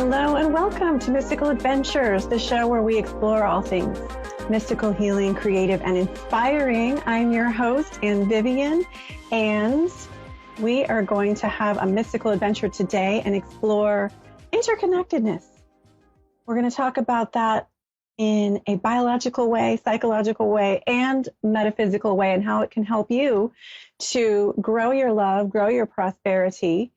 Hello and welcome to Mystical Adventures, the show where we explore all things mystical, healing, creative, and inspiring. I'm your host, Anne Vivian, and we are going to have a mystical adventure today and explore interconnectedness. We're going to talk about that in a biological way, psychological way, and metaphysical way, and how it can help you to grow your love, grow your prosperity,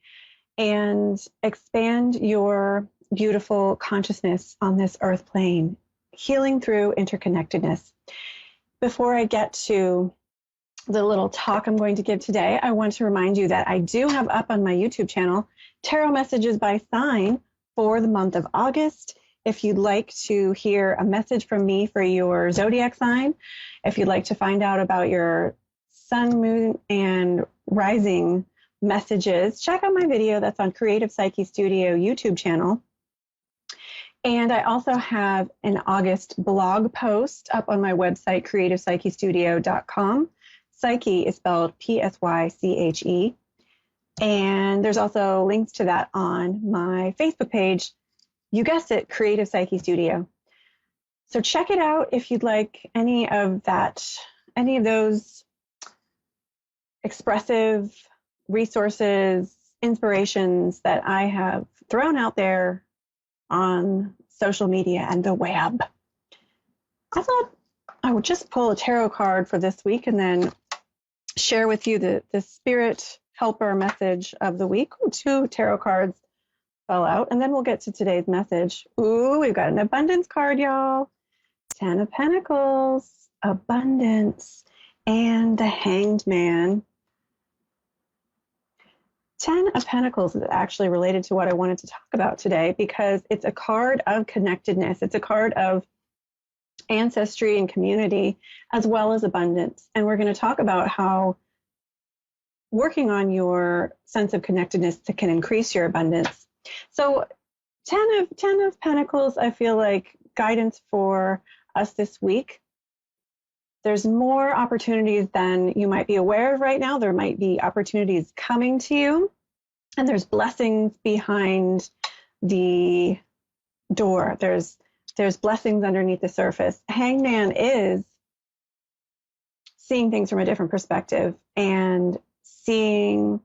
and expand your beautiful consciousness on this earth plane, healing through interconnectedness. Before I get to the little talk I'm going to give today, I want to remind you that I do have up on my YouTube channel tarot messages by sign for the month of August. If you'd like to hear a message from me for your zodiac sign, if you'd like to find out about your sun, moon, and rising messages, check out my video that's on Creative Psyche Studio YouTube channel. And I also have an August blog post up on my website, creativepsychestudio.com. Psyche is spelled P-S-Y-C-H-E. And there's also links to that on my Facebook page. You guessed it, Creative Psyche Studio. So check it out if you'd like any of those expressive resources, inspirations that I have thrown out there on social media and the web. I thought I would just pull a tarot card for this week and then share with you the spirit helper message of the week. Ooh, 2 tarot cards fell out, and then we'll get to today's message. Ooh, we've got an abundance card, y'all. 10 of Pentacles, abundance, and the Hanged Man. 10 of Pentacles is actually related to what I wanted to talk about today because it's a card of connectedness. It's a card of ancestry and community as well as abundance. And we're going to talk about how working on your sense of connectedness can increase your abundance. So 10 of Pentacles, I feel like guidance for us this week. There's more opportunities than you might be aware of right now. There might be opportunities coming to you, and there's blessings behind the door. There's blessings underneath the surface. Hangman is seeing things from a different perspective and seeing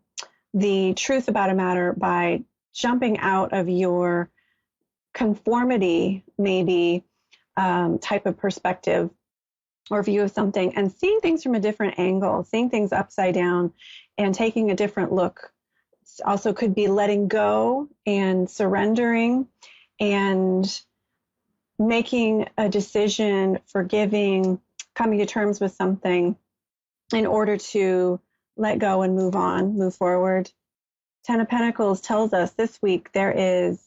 the truth about a matter by jumping out of your conformity, maybe type of perspective or view of something, and seeing things from a different angle, seeing things upside down and taking a different look. Also could be letting go and surrendering and making a decision, forgiving, coming to terms with something in order to let go and move on, move forward. 10 of Pentacles tells us this week there is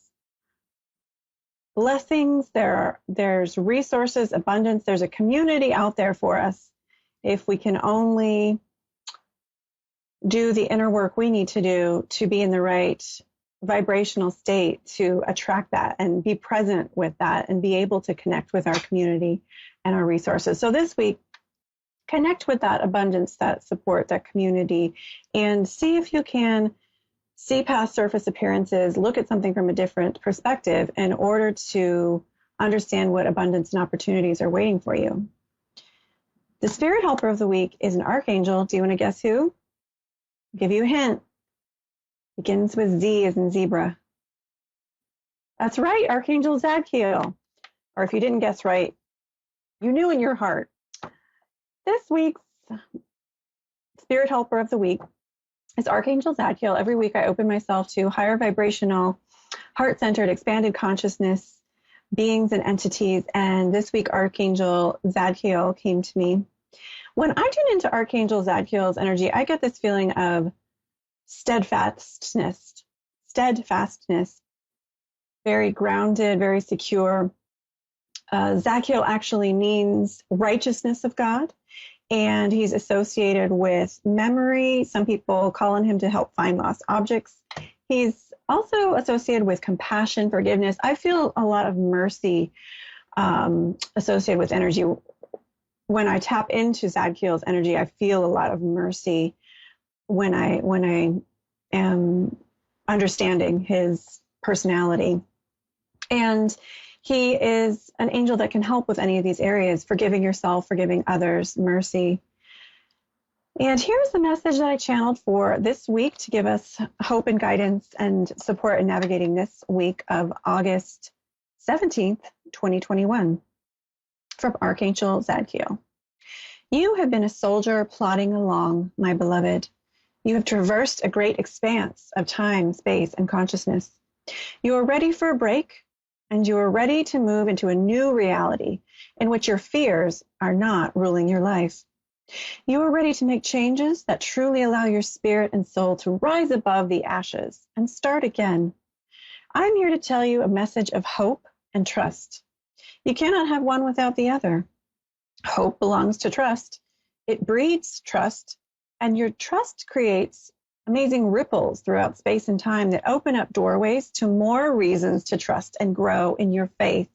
blessings, there's resources, abundance, there's a community out there for us if we can only do the inner work we need to do to be in the right vibrational state to attract that and be present with that and be able to connect with our community and our resources. So this week, connect with that abundance, that support, that community, and see if you can see past surface appearances, look at something from a different perspective in order to understand what abundance and opportunities are waiting for you. The spirit helper of the week is an archangel. Do you want to guess who? I'll give you a hint. Begins with Z as in zebra. That's right, Archangel Zadkiel. Or if you didn't guess right, you knew in your heart. This week's spirit helper of the week is Archangel Zadkiel. Every week I open myself to higher vibrational, heart-centered, expanded consciousness, beings and entities. And this week Archangel Zadkiel came to me. When I tune into Archangel Zadkiel's energy, I get this feeling of steadfastness, very grounded, very secure. Zadkiel actually means righteousness of God. And he's associated with memory. Some people call on him to help find lost objects. He's also associated with compassion, forgiveness. I feel a lot of mercy associated with energy. When I tap into Zadkiel's energy, I feel a lot of mercy when I am understanding his personality. And he is an angel that can help with any of these areas: forgiving yourself, forgiving others, mercy. And here's the message that I channeled for this week to give us hope and guidance and support in navigating this week of August 17th, 2021, from Archangel Zadkiel. You have been a soldier plodding along, my beloved. You have traversed a great expanse of time, space, and consciousness. You are ready for a break, and you are ready to move into a new reality in which your fears are not ruling your life. You are ready to make changes that truly allow your spirit and soul to rise above the ashes and start again. I'm here to tell you a message of hope and trust. You cannot have one without the other. Hope belongs to trust. It breeds trust, and your trust creates amazing ripples throughout space and time that open up doorways to more reasons to trust and grow in your faith.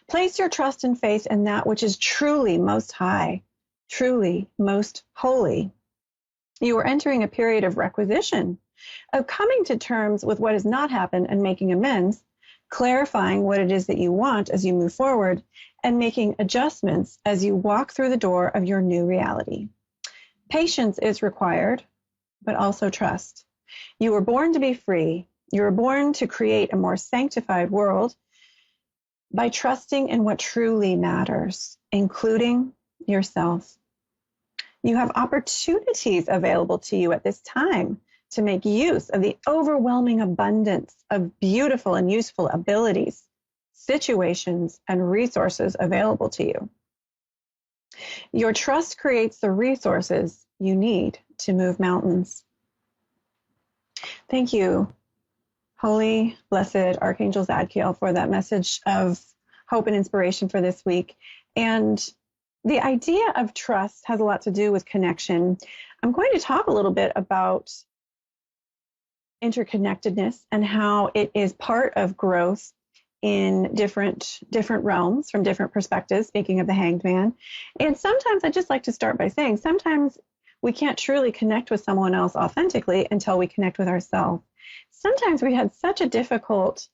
Place your trust and faith in that which is truly most high, truly most holy. You are entering a period of requisition, of coming to terms with what has not happened and making amends, clarifying what it is that you want as you move forward, and making adjustments as you walk through the door of your new reality. Patience is required, but also trust. You were born to be free. You were born to create a more sanctified world by trusting in what truly matters, including yourself. You have opportunities available to you at this time to make use of the overwhelming abundance of beautiful and useful abilities, situations, and resources available to you. Your trust creates the resources you need to move mountains. Thank you, Holy, Blessed Archangel Zadkiel, for that message of hope and inspiration for this week. And the idea of trust has a lot to do with connection. I'm going to talk a little bit about interconnectedness and how it is part of growth in different realms from different perspectives, speaking of the Hanged Man. And sometimes I just like to start by saying sometimes we can't truly connect with someone else authentically until we connect with ourselves. Sometimes we had such a difficult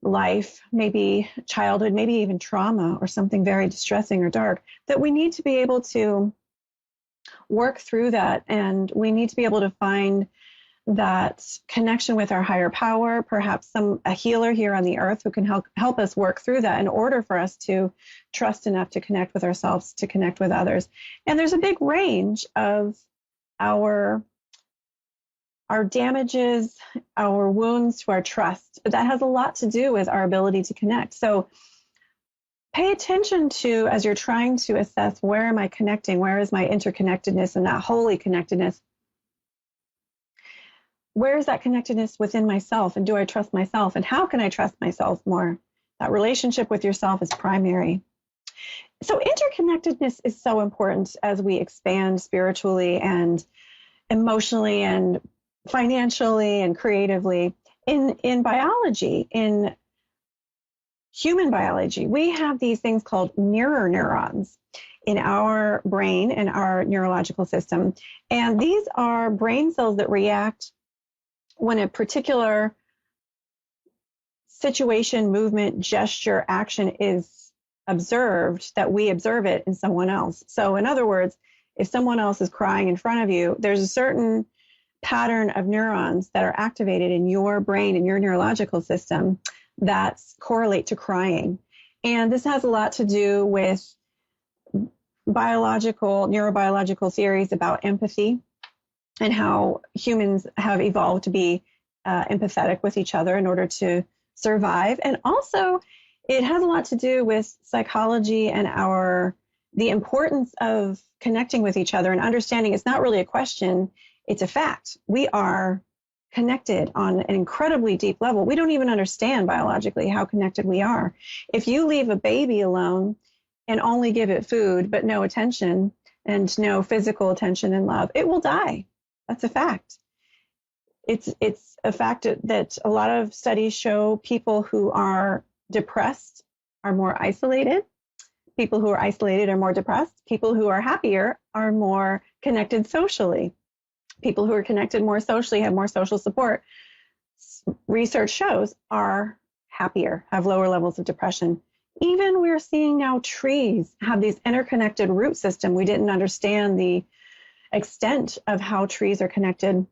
life, maybe childhood, maybe even trauma or something very distressing or dark, that we need to be able to work through that. And we need to be able to find that connection with our higher power, perhaps a healer here on the earth who can help us work through that in order for us to trust enough to connect with ourselves, to connect with others. And there's a big range of our damages, our wounds to our trust. That has a lot to do with our ability to connect. So pay attention to, as you're trying to assess, where am I connecting? Where is my interconnectedness and that holy connectedness? Where is that connectedness within myself? And do I trust myself? And how can I trust myself more? That relationship with yourself is primary. So interconnectedness is so important as we expand spiritually and emotionally and financially and creatively. In biology, in human biology, we have these things called mirror neurons in our brain and our neurological system. And these are brain cells that react when a particular situation, movement, gesture, action is observed, that we observe it in someone else. So in other words, if someone else is crying in front of you, there's a certain pattern of neurons that are activated in your brain and your neurological system that correlate to crying. And this has a lot to do with neurobiological theories about empathy and how humans have evolved to be empathetic with each other in order to survive. And also, it has a lot to do with psychology and the importance of connecting with each other and understanding it's not really a question, it's a fact. We are connected on an incredibly deep level. We don't even understand biologically how connected we are. If you leave a baby alone and only give it food, but no attention and no physical attention and love, it will die. That's a fact. It's a fact that a lot of studies show people who are depressed are more isolated. People who are isolated are more depressed. People who are happier are more connected socially. People who are connected more socially have more social support. Research shows are happier, have lower levels of depression. Even we're seeing now trees have these interconnected root system. We didn't understand the extent of how trees are connected.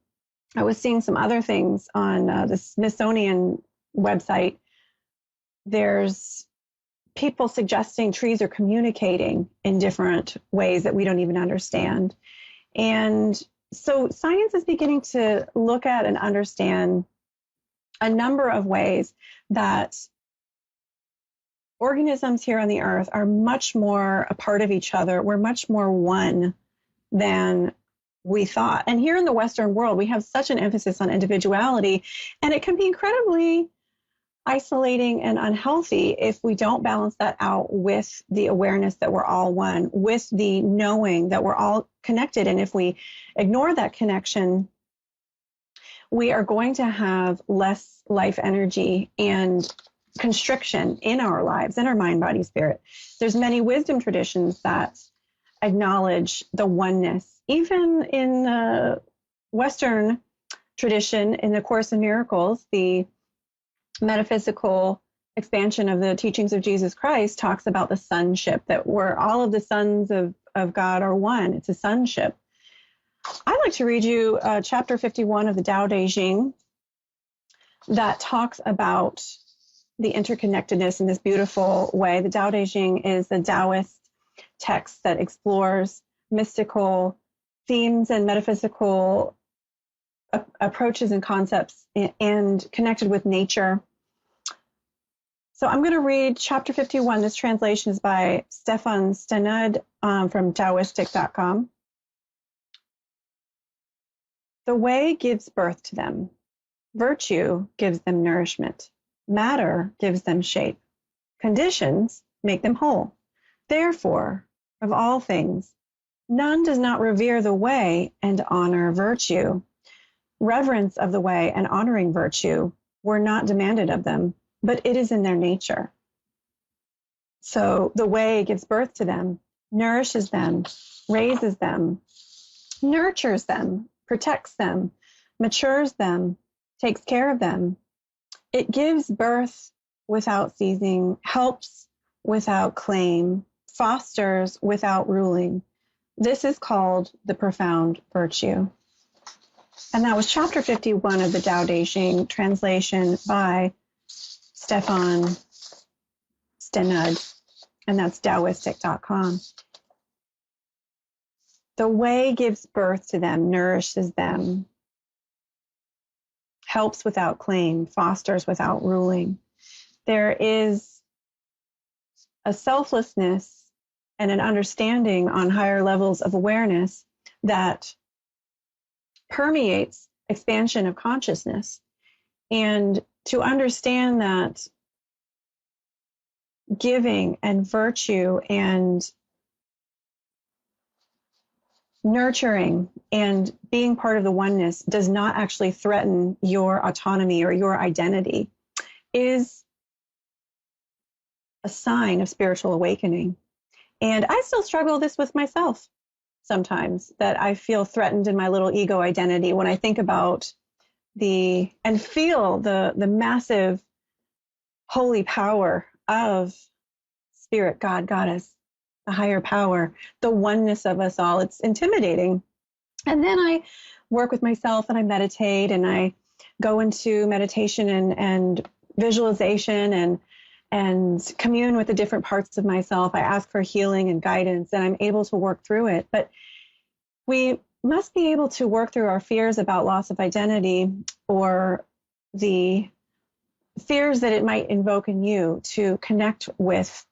I was seeing some other things on the Smithsonian website. There's people suggesting trees are communicating in different ways that we don't even understand. And so science is beginning to look at and understand a number of ways that organisms here on the earth are much more a part of each other. We're much more one than we thought. And here in the Western world, we have such an emphasis on individuality, and it can be incredibly isolating and unhealthy if we don't balance that out with the awareness that we're all one, with the knowing that we're all connected. And if we ignore that connection, we are going to have less life energy and constriction in our lives, in our mind, body, spirit. There's many wisdom traditions that acknowledge the oneness. Even in the Western tradition, in the Course in Miracles, the metaphysical expansion of the teachings of Jesus Christ talks about the sonship, that we're all of the sons of God are one. It's a sonship. I'd like to read you chapter 51 of the Tao Te Ching that talks about the interconnectedness in this beautiful way. The Tao Te Ching is a Taoist text that explores mystical themes and metaphysical approaches and concepts and connected with nature. So I'm going to read chapter 51. This translation is by Stefan Stanud from Taoistic.com. The way gives birth to them. Virtue gives them nourishment. Matter gives them shape. Conditions make them whole. Therefore, of all things, none does not revere the way and honor virtue. Reverence of the way and honoring virtue were not demanded of them, but it is in their nature. So the way gives birth to them, nourishes them, raises them, nurtures them, protects them, matures them, takes care of them. It gives birth without ceasing, helps without claim, fosters without ruling. This is called the profound virtue. And that was chapter 51 of the Tao Te Ching, translation by Stefan Stanud, and that's Taoistic.com. The way gives birth to them, nourishes them, helps without claim, fosters without ruling. There is a selflessness and an understanding on higher levels of awareness that permeates expansion of consciousness. And to understand that giving and virtue and nurturing and being part of the oneness does not actually threaten your autonomy or your identity is a sign of spiritual awakening. And I still struggle this with myself sometimes, that I feel threatened in my little ego identity when I think about and feel the massive holy power of spirit, God, goddess, the higher power, the oneness of us all. It's intimidating. And then I work with myself and I meditate and I go into meditation and visualization and commune with the different parts of myself. I ask for healing and guidance, and I'm able to work through it. But we must be able to work through our fears about loss of identity or the fears that it might invoke in you to connect with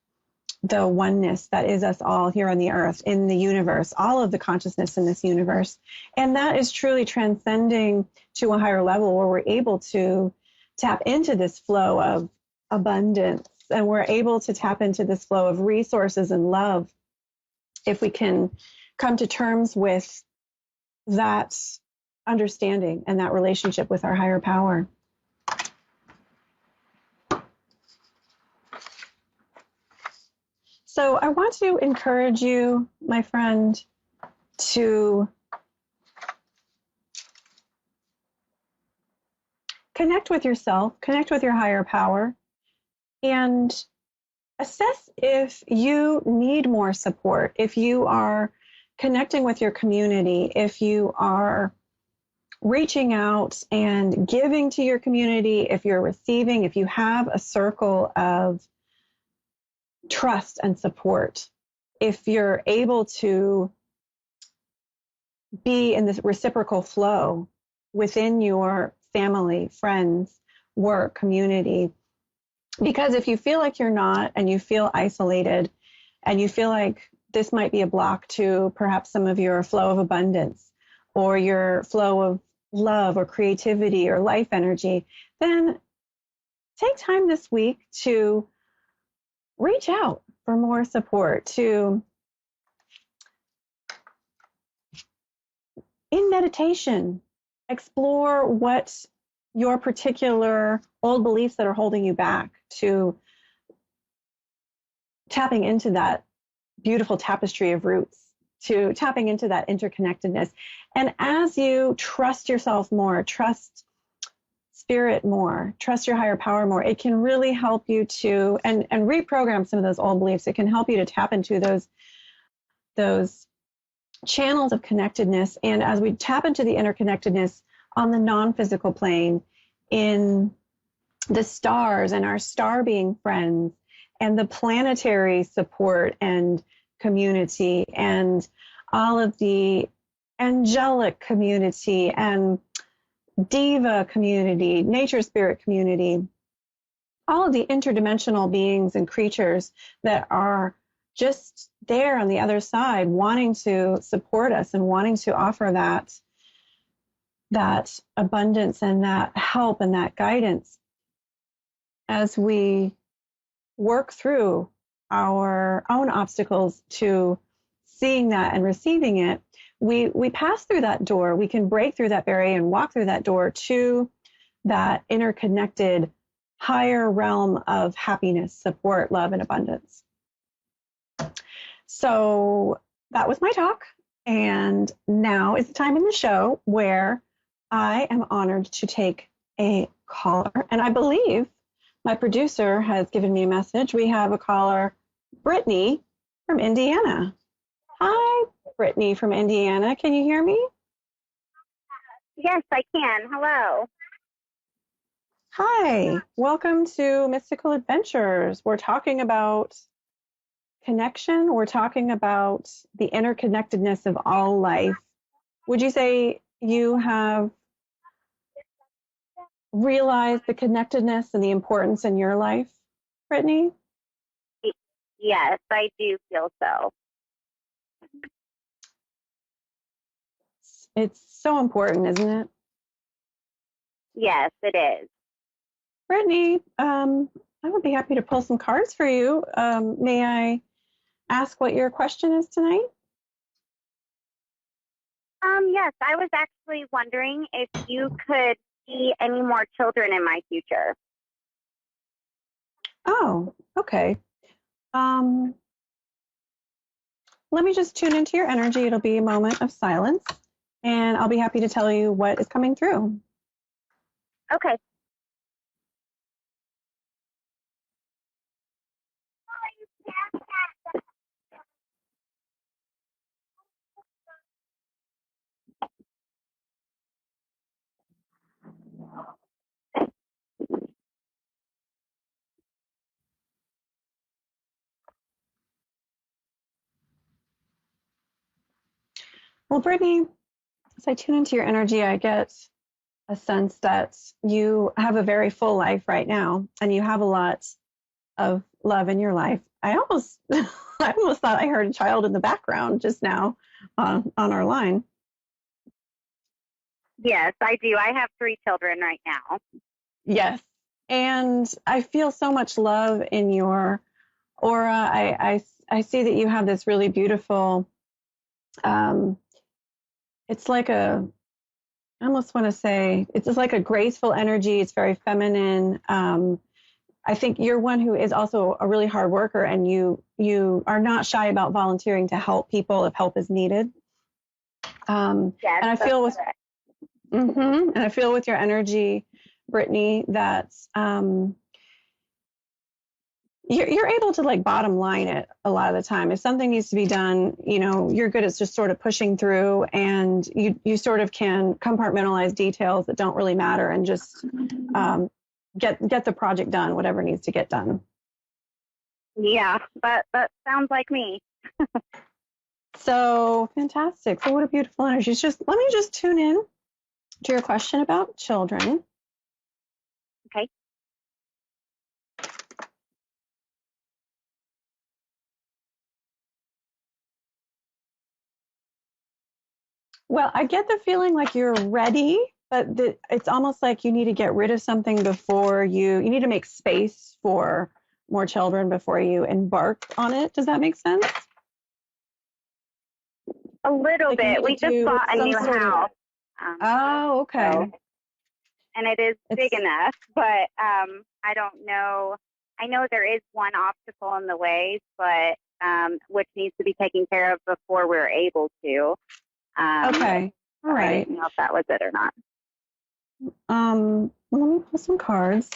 the oneness that is us all here on the earth, in the universe, all of the consciousness in this universe. And that is truly transcending to a higher level where we're able to tap into this flow of abundance, and we're able to tap into this flow of resources and love if we can come to terms with that understanding and that relationship with our higher power. So I want to encourage you, my friend, to connect with yourself, connect with your higher power, and assess if you need more support, if you are connecting with your community, if you are reaching out and giving to your community, if you're receiving, if you have a circle of trust and support, if you're able to be in this reciprocal flow within your family, friends, work, community. Because if you feel like you're not, and you feel isolated, and you feel like this might be a block to perhaps some of your flow of abundance or your flow of love or creativity or life energy, then take time this week to reach out for more support, to, in meditation, explore what your particular old beliefs that are holding you back, to tapping into that beautiful tapestry of roots, to tapping into that interconnectedness. And as you trust yourself more, trust spirit more, trust your higher power more, it can really help you to, and reprogram some of those old beliefs. It can help you to tap into those channels of connectedness. And as we tap into the interconnectedness on the non-physical plane, in the stars and our star being friends, and the planetary support and community, and all of the angelic community and diva community, nature spirit community, all of the interdimensional beings and creatures that are just there on the other side, wanting to support us and wanting to offer that abundance and that help and that guidance as we work through our own obstacles to seeing that and receiving it. We pass through that door. We can break through that barrier and walk through that door to that interconnected higher realm of happiness, support, love, and abundance. So that was my talk. And now is the time in the show where I am honored to take a caller. And I believe my producer has given me a message. We have a caller, Brittany from Indiana. Hi, Brittany from Indiana. Can you hear me? Yes, I can. Hello. Hi, welcome to Mystical Adventures. We're talking about connection. We're talking about the interconnectedness of all life. Would you say you have realized the connectedness and the importance in your life, Brittany? Yes, I do feel so. It's so important, isn't it? Yes, it is. Brittany, I would be happy to pull some cards for you. May I ask what your question is tonight? Yes, I was actually wondering if you could see any more children in my future. Oh, okay. Let me just tune into your energy. It'll be a moment of silence, and I'll be happy to tell you what is coming through. Okay. Well, Brittany, as I tune into your energy, I get a sense that you have a very full life right now, and you have a lot of love in your life. I almost thought I heard a child in the background just now on our line. Yes, I do. I have 3 children right now. Yes. And I feel so much love in your aura. I see that you have this really beautiful, it's like I almost want to say, it's just like a graceful energy. It's very feminine. I think you're one who is also a really hard worker, and you are not shy about volunteering to help people if help is needed. Yes, and I feel with, and I feel with your energy, Brittany, that you're able to like bottom line it a lot of the time. If something needs to be done, you're good at just sort of pushing through, and you sort of can compartmentalize details that don't really matter and just get the project done, whatever needs to get done. Yeah, that sounds like me. So fantastic. So what a beautiful energy. Let me just tune in to your question about children. Okay. Well, I get the feeling like you're ready, but it's almost like you need to get rid of something before you need to make space for more children before you embark on it. Does that make sense? A little bit. We just bought a new house. Oh, okay. So, and it is big enough, but I don't know. I know there is one obstacle in the way, but which needs to be taken care of before we're able to. Okay. All right. I didn't know if that was it or not. Let me pull some cards.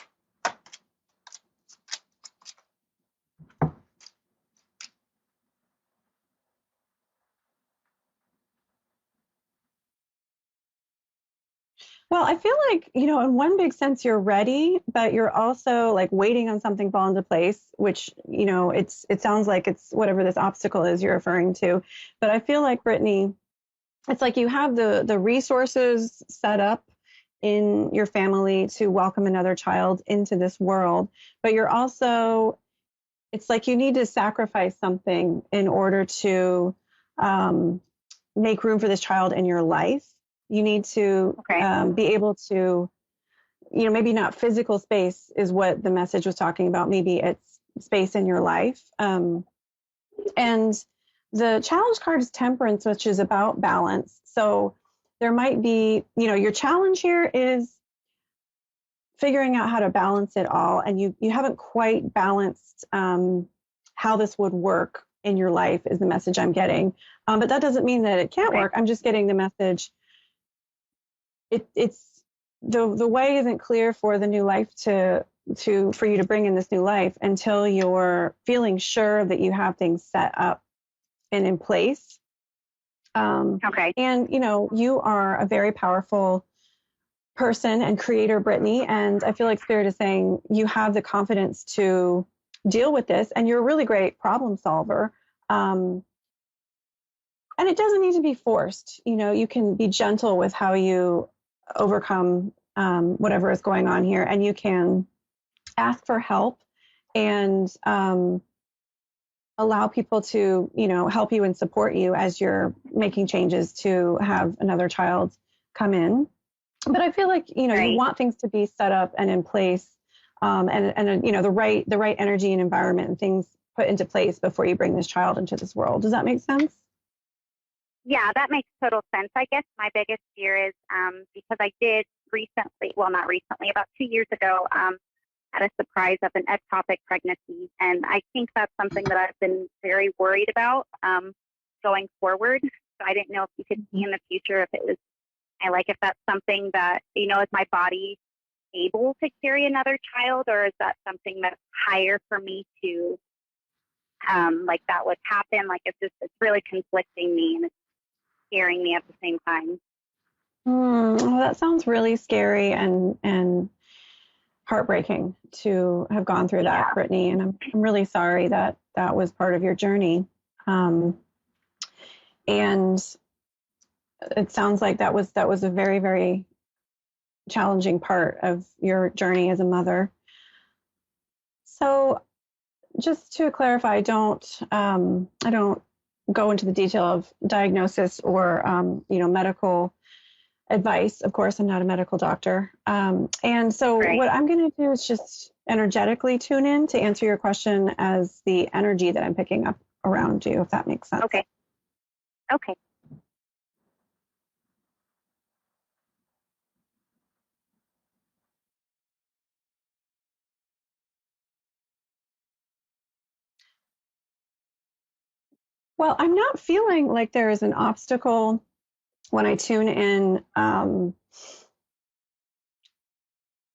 Well, I feel like, in one big sense, you're ready, but you're also like waiting on something fall into place, which, it sounds like it's whatever this obstacle is you're referring to. But I feel like, Brittany, it's like you have the resources set up in your family to welcome another child into this world, but it's like you need to sacrifice something in order to make room for this child in your life. You need to be able to, maybe not physical space is what the message was talking about. Maybe it's space in your life. And the challenge card is Temperance, which is about balance. So there might be, your challenge here is figuring out how to balance it all. And you haven't quite balanced how this would work in your life is the message I'm getting. But that doesn't mean that it can't work. I'm just getting the message. It's the way isn't clear for the new life for you to bring in this new life until you're feeling sure that you have things set up and in place. And, you are a very powerful person and creator, Brittany. And I feel like Spirit is saying you have the confidence to deal with this, and you're a really great problem solver. And it doesn't need to be forced. You can be gentle with how you overcome whatever is going on here, and you can ask for help and allow people to, help you and support you as you're making changes to have another child come in. But I feel like, you want things to be set up and in place, and the right energy and environment and things put into place before you bring this child into this world. Does that make sense? Yeah, that makes total sense. I guess my biggest fear is because I did not recently, about 2 years ago, had a surprise of an ectopic pregnancy. And I think that's something that I've been very worried about going forward. So I didn't know if you could see in the future if it was, if that's something that, is my body able to carry another child, or is that something that's higher for me to, that would happen? It's really conflicting me and it's scaring me at the same time. Well, that sounds really scary and heartbreaking to have gone through that, Brittany. And I'm really sorry that was part of your journey. And it sounds like that was a very, very challenging part of your journey as a mother. So just to clarify, I don't go into the detail of diagnosis or, medical advice. Of course, I'm not a medical doctor. And so what I'm going to do is just energetically tune in to answer your question as the energy that I'm picking up around you, if that makes sense. Okay. Well, I'm not feeling like there is an obstacle when I tune in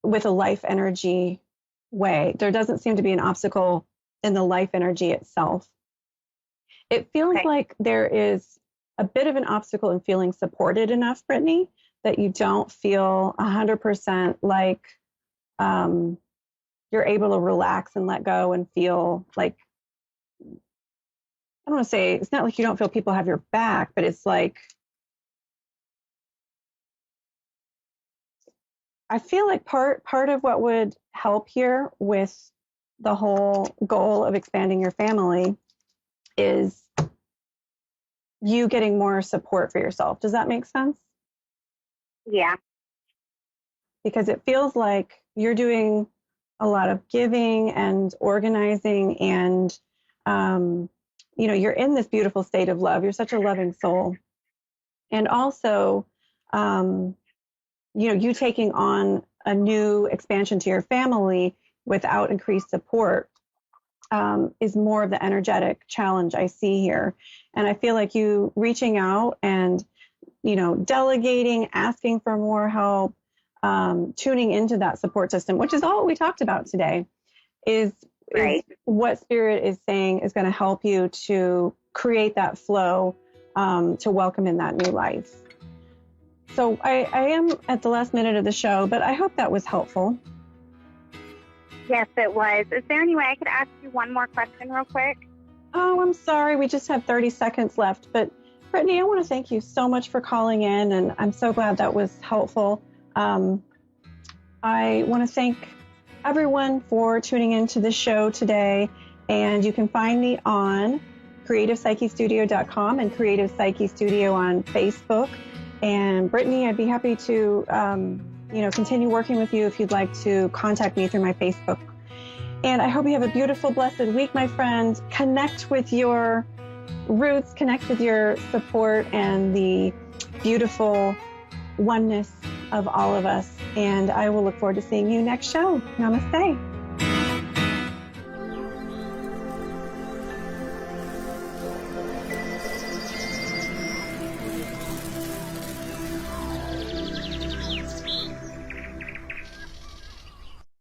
with a life energy way. There doesn't seem to be an obstacle in the life energy itself. It feels like there is a bit of an obstacle in feeling supported enough, Brittany, that you don't feel 100% like you're able to relax and let go and feel like, I don't want to say, it's not like you don't feel people have your back, but it's like, I feel like part of what would help here with the whole goal of expanding your family is you getting more support for yourself. Does that make sense? Yeah. Because it feels like you're doing a lot of giving and organizing, and you're in this beautiful state of love. You're such a loving soul. And also, you taking on a new expansion to your family without increased support is more of the energetic challenge I see here. And I feel like you reaching out and, delegating, asking for more help, tuning into that support system, which is all we talked about today, is what Spirit is saying is going to help you to create that flow to welcome in that new life. So I am at the last minute of the show, but I hope that was helpful. Yes, it was. Is there any way I could ask you one more question real quick? Oh, I'm sorry. We just have 30 seconds left. But Brittany, I want to thank you so much for calling in, and I'm so glad that was helpful. I want to thank everyone for tuning into the show today, and you can find me on creativepsychestudio.com and Creative Psyche Studio on Facebook. And Brittany, I'd be happy to continue working with you if you'd like to contact me through my Facebook. And I hope you have a beautiful, blessed week, my friend. Connect with your roots, connect with your support and the beautiful oneness of all of us. And I will look forward to seeing you next show. Namaste.